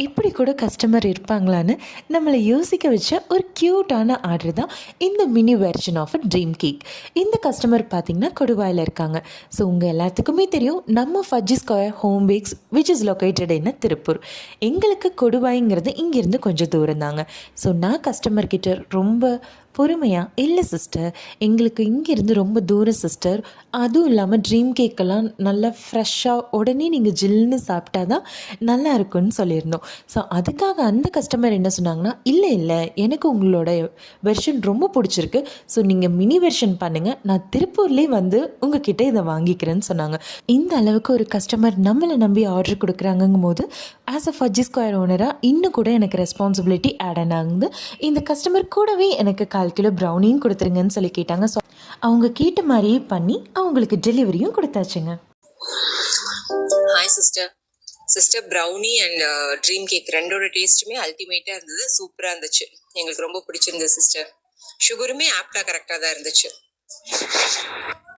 இப்படி கூட கஸ்டமர் இருப்பாங்களான்னு நம்மளை யோசிக்க வச்ச ஒரு க்யூட்டான ஆர்டர் தான் இந்த mini version of dream cake. இந்த கஸ்டமர் பார்த்திங்கன்னா கொடுவாயில் இருக்காங்க. ஸோ உங்கள் எல்லாத்துக்குமே தெரியும், நம்ம Fudgy Square Home Bakes which is located in Tiruppur. எங்களுக்கு கொடுவாய்ங்கிறது இங்கேருந்து கொஞ்சம் தூரம் தாங்க. ஸோ நான் கஸ்டமர்கிட்ட ரொம்ப பொறுமையாக, இல்லை சிஸ்டர், எங்களுக்கு இங்கேருந்து ரொம்ப தூரம் சிஸ்டர், அதுவும் இல்லாமல் ட்ரீம் கேக்கெல்லாம் நல்லா ஃப்ரெஷ்ஷாக உடனே நீங்கள் ஜில்லுன்னு சாப்பிட்டா தான் நல்லா இருக்குன்னு சொல்லியிருந்தோம். ஸோ அதுக்காக அந்த கஸ்டமர் என்ன சொன்னாங்கன்னா, இல்லை இல்லை, எனக்கு உங்களோட வெர்ஷன் ரொம்ப பிடிச்சிருக்கு, ஸோ நீங்கள் மினி வெர்ஷன் பண்ணுங்கள், நான் திருப்பூர்லேயே வந்து உங்ககிட்ட இதை வாங்கிக்கிறேன்னு சொன்னாங்க. இந்த அளவுக்கு ஒரு கஸ்டமர் நம்மளை நம்பி ஆர்டர் கொடுக்குறாங்கங்கும் போது ஆஸ் அ ஃபஜ்ஜி ஸ்கொயர் ஓனராக இன்னும் கூட எனக்கு ரெஸ்பான்சிபிலிட்டி ஆட் ஆகுது. இந்த கஸ்டமர் கூடவே எனக்கு 1/4 கிலோ ப்ரௌனியும் கொடுத்துருங்கன்னு சொல்லி கேட்டாங்க. ஸோ அவங்க கேட்ட மாதிரியே பண்ணி அவங்களுக்கு டெலிவரியும் கொடுத்தாச்சுங்க. Hi sister. Sister, brownie and dream cake ரெண்டோட டேஸ்ட்டுமே அல்டிமேட்டாக இருந்தது, சூப்பராக இருந்துச்சு, எங்களுக்கு ரொம்ப பிடிச்சிருந்தது சிஸ்டர். சுகருமே ஆப்டாக கரெக்டாக தான் இருந்துச்சு.